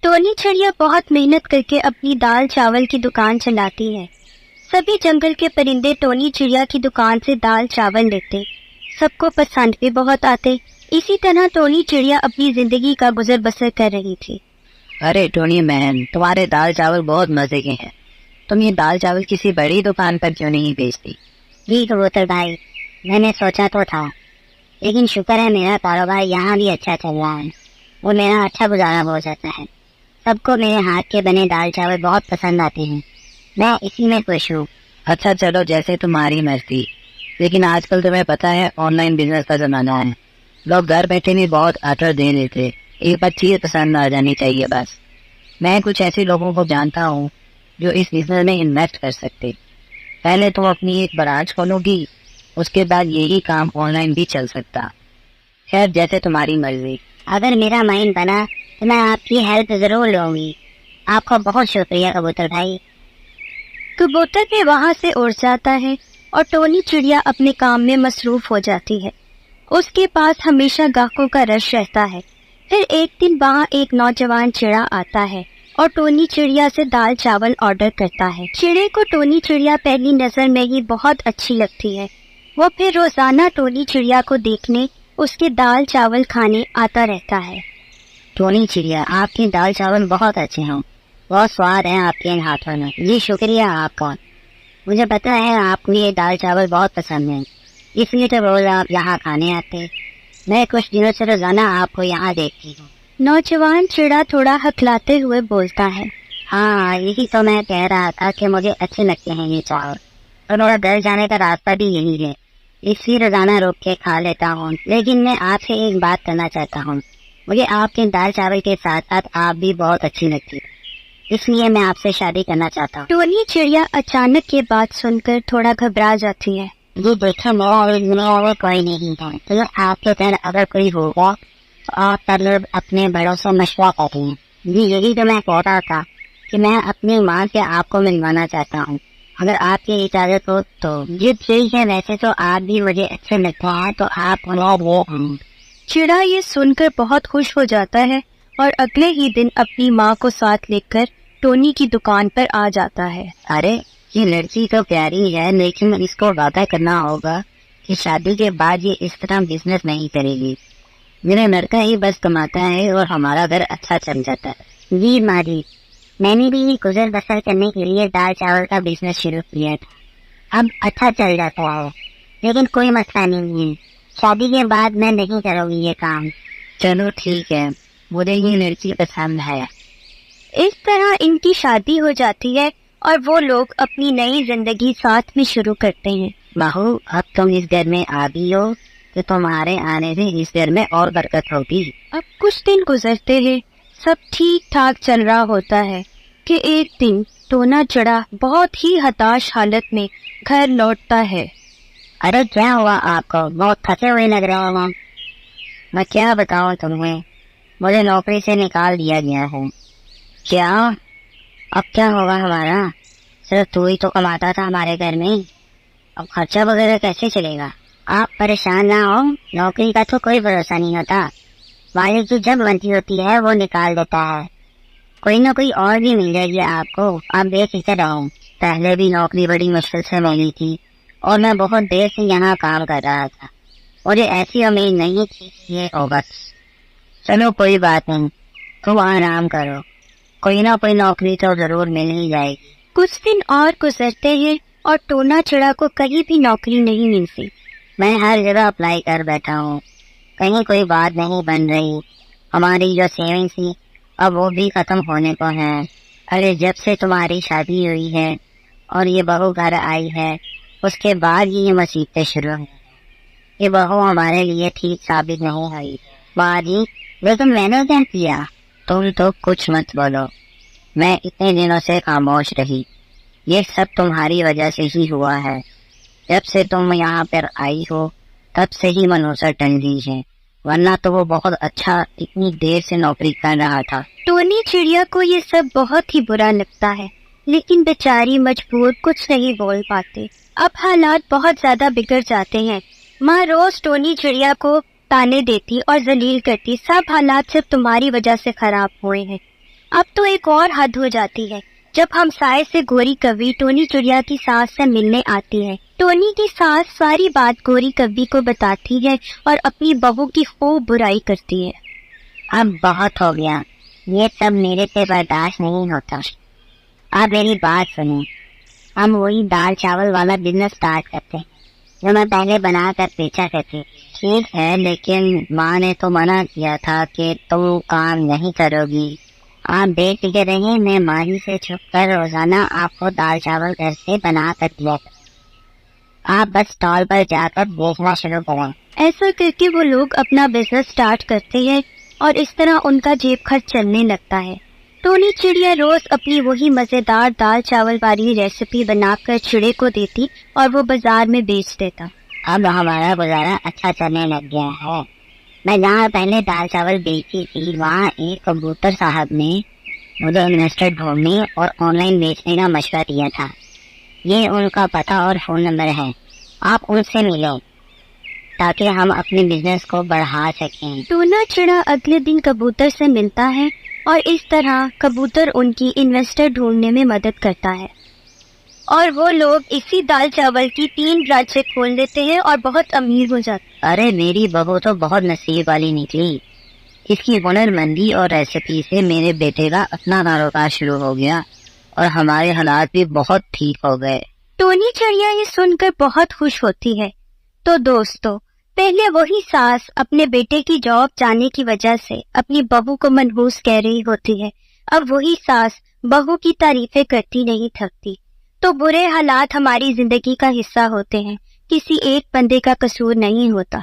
Tony चिड़िया बहुत मेहनत करके अपनी दाल चावल की दुकान चलाती है। सभी जंगल के परिंदे टोनी चिड़िया की दुकान से दाल चावल लेते, सबको पसंद भी बहुत आते। इसी तरह टोनी चिड़िया अपनी जिंदगी का गुजर बसर कर रही थी। अरे टोनी मैन, तुम्हारे दाल चावल बहुत मजे के हैं। तुम ये दाल चावल किसी बड़ी दुकान पर क्यों नहीं बेचती? जी कबूतर भाई, मैंने सोचा तो था, लेकिन शुक्र है मेरा कारोबार यहाँ भी अच्छा चल रहा है और मेरा अच्छा गुजारा हो जाता है। सबको मेरे हाथ के बने दाल चावल बहुत पसंद आते हैं, मैं इसी में खुश हूँ। अच्छा चलो, जैसे तुम्हारी मर्जी। लेकिन आजकल तुम्हें पता है ऑनलाइन बिजनेस का जमाना है। लोग घर बैठे भी बहुत ऑर्डर दे देते, एक बार चीज पसंद आ जानी चाहिए बस। मैं कुछ ऐसे लोगों को जानता हूँ जो इस बिजनेस में इन्वेस्ट कर सकते। पहले तुम अपनी एक ब्रांच खोलोगी, उसके बाद यही काम ऑनलाइन भी चल सकता। खैर जैसे तुम्हारी मर्जी। अगर मेरा माइंड बना तो मैं आपकी हेल्प जरूर लूंगी। आपका बहुत शुक्रिया कबूतर भाई। कबूतर भी वहाँ से उड़ जाता है और टोनी चिड़िया अपने काम में मसरूफ हो जाती है। उसके पास हमेशा ग्राहकों का रश रहता है। फिर एक दिन वहाँ एक नौजवान चिड़ा आता है और टोनी चिड़िया से दाल चावल ऑर्डर करता है। चिड़े को टोनी चिड़िया पहली नजर में ही बहुत अच्छी लगती है। वो फिर रोजाना टोनी चिड़िया को देखने, उसके दाल चावल खाने आता रहता है। टोनी चिड़िया, आपके दाल चावल बहुत अच्छे हैं, बहुत स्वाद है आपके इन हाथों में। जी शुक्रिया आपका। मुझे पता है आपको ये दाल चावल बहुत पसंद है, इसलिए तो रोज आप यहाँ खाने आते। मैं कुछ दिनों से रोजाना आपको यहाँ देखती हूँ। नौजवान चिड़ा थोड़ा हकलाते हुए बोलता है। हाँ, यही तो मैं कह रहा था कि मुझे अच्छे लगते हैं ये चावल, और मेरा घर जाने का रास्ता भी यही है, इसलिए रोजाना रोक के खा लेता हूँ। लेकिन मैं आपसे एक बात करना चाहता हूँ, मुझे आपके दाल चावल के साथ साथ आप भी बहुत अच्छी लगती है, इसलिए मैं आपसे शादी करना चाहता हूँ। टोनी चिड़िया अचानक ये बात सुनकर थोड़ा घबरा जाती है। ये देखो मेरा कोई नहीं है, तो आपके घर अगर कोई होगा तो आप सब लोग अपने बड़ों से मशवरा करें। जी यही तो मैं कह रहा था कि मैं अपनी माँ से आपको मिलवाना चाहता हूँ, अगर आपकी इजाजत हो तो। ये ठीक है, वैसे तो आप भी मुझे अच्छे लगते हैं, तो आप वो। चिड़ा ये सुनकर बहुत खुश हो जाता है और अगले ही दिन अपनी माँ को साथ लेकर टोनी की दुकान पर आ जाता है। अरे ये लड़की तो प्यारी है, लेकिन इसको वादा करना होगा कि शादी के बाद ये इस तरह बिजनेस नहीं करेगी। मेरा लड़का ही बस कमाता है और हमारा घर अच्छा चल जाता है। जी माँ जी, मैंने भी गुजर बसर करने के लिए दाल चावल का बिजनेस शुरू किया था, अब अच्छा चल जाता है, लेकिन कोई मसला नहीं है। शादी के बाद मैं नहीं करूँगी ये काम। चलो ठीक है, मुझे ये लड़की पसंद है। इस तरह इनकी शादी हो जाती है और वो लोग अपनी नई जिंदगी साथ में शुरू करते हैं। बहू, अब तुम इस घर में आ गई हो तो तुम्हारे आने से इस घर में और बरकत होगी। अब कुछ दिन गुजरते हैं, सब ठीक ठाक चल रहा होता है कि एक दिन टोना चिड़ा बहुत ही हताश हालत में घर लौटता है। अरे क्या हुआ आपको? बहुत थके हुए लग रहा हो। मैं क्या बताऊँ तुम्हें, मुझे नौकरी से निकाल दिया गया है। क्या? अब क्या होगा हमारा? सिर्फ तू ही तो कमाता था हमारे घर में, अब खर्चा वगैरह कैसे चलेगा? आप परेशान ना हो, नौकरी का तो कोई भरोसा नहीं होता, मालिक की जब बनती होती है वो निकाल देता है। कोई ना कोई और भी मिल जाएगी आपको, आप बेफिक्र रहो। पहले भी नौकरी बड़ी मुश्किल से मिली थी और मैं बहुत देर से यहाँ काम कर रहा था, मुझे ऐसी उम्मीद नहीं थी कि ये होगा। चलो कोई बात नहीं, तुम आराम करो, कोई ना कोई नौकरी तो जरूर मिल ही जाएगी। कुछ दिन और गुजरते हैं और टोना चिड़ा को कहीं भी नौकरी नहीं मिलती। मैं हर जगह अप्लाई कर बैठा हूँ, कहीं कोई बात नहीं बन रही। हमारी जो सेविंग्स थी अब वो भी खत्म होने को है। अरे जब से तुम्हारी शादी हुई है और ये बहू घर आई है, उसके बाद ये मुसीबतें शुरू हुई। ये बहू हमारे लिए ठीक साबित नहीं हुई। बाजी, लेकिन मैंने क्या किया? तुम तो कुछ मत बोलो, मैं इतने दिनों से खामोश रही, ये सब तुम्हारी वजह से ही हुआ है। जब से तुम यहाँ पर आई हो तब से ही मनोसर टंगी है, वरना तो वो बहुत अच्छा इतनी देर से नौकरी कर रहा था। टोनी चिड़िया को ये सब बहुत ही बुरा लगता है, लेकिन बेचारी मजबूर कुछ नहीं बोल पाते। अब हालात बहुत ज्यादा बिगड़ जाते हैं। माँ रोज टोनी चिड़िया को ताने देती और जलील करती, सब हालात सिर्फ तुम्हारी वजह से खराब हुए हैं। اب تو ایک اور حد ہو جاتی ہے جب ہمسائے سے گوری کبھی ٹونی چڑیا کی ساس سے ملنے آتی ہے۔ ٹونی کی ساس ساری بات گوری کبھی کو بتاتی ہے اور اپنی بہو کی خوب برائی کرتی ہے۔ اب بہت ہو گیا، یہ سب میرے سے برداشت نہیں ہوتا۔ آپ میری بات سنیں، ہم وہی دال چاول والا بزنس اسٹارٹ کرتے ہیں جو میں پہلے بنا کر بیچا کرتی۔ ٹھیک ہے، لیکن ماں نے تو منع کیا تھا کہ تم کام نہیں کرو گی۔ آپ بے فکر رہیں، میں ماہی سے چھپ کر روزانہ آپ کو دال چاول گھر سے بنا کر دیا کروں۔ آپ بس اسٹال پر جا کر بیچنا شروع کریں۔ ایسا کر کے وہ لوگ اپنا بزنس اسٹارٹ کرتے ہیں اور اس طرح ان کا جیب خرچ چلنے لگتا ہے۔ ٹونی چڑیا روز اپنی وہی مزیدار دال چاول والی ریسیپی بنا کر چڑے کو دیتی اور وہ بازار میں بیچ دیتا۔ اب ہمارا گزارا اچھا چلنے لگ گیا ہے۔ میں جہاں پہلے دال چاول بیچتی تھی وہاں ایک کبوتر صاحب نے مجھے انویسٹر ڈھونڈنے اور آن لائن بیچنے کا مشورہ دیا تھا۔ یہ ان کا پتہ اور فون نمبر ہے، آپ ان سے ملو تاکہ ہم اپنے بزنس کو بڑھا سکیں۔ ٹونا چڑا اگلے دن کبوتر سے ملتا ہے اور اس طرح کبوتر ان کی انویسٹر ڈھونڈنے میں مدد کرتا ہے اور وہ لوگ اسی دال چاول کی 3 برانچیں کھول لیتے ہیں اور بہت امیر ہو جاتے ہیں۔ ارے میری بہو تو بہت نصیب والی نکلی، اس کی ہنر مندی اور ریسیپی سے میرے بیٹے کا اپنا کاروبار شروع ہو گیا اور ہمارے حالات بھی بہت ٹھیک ہو گئے۔ ٹونی چڑیا یہ سن کر بہت خوش ہوتی ہے۔ تو دوستو، پہلے وہی ساس اپنے بیٹے کی جاب جانے کی وجہ سے اپنی بہو کو منحوس کہہ رہی ہوتی ہے، اب وہی ساس بہو کی تعریفیں کرتی نہیں تھکتی۔ تو برے حالات ہماری زندگی کا حصہ ہوتے ہیں، کسی ایک بندے کا قصور نہیں ہوتا۔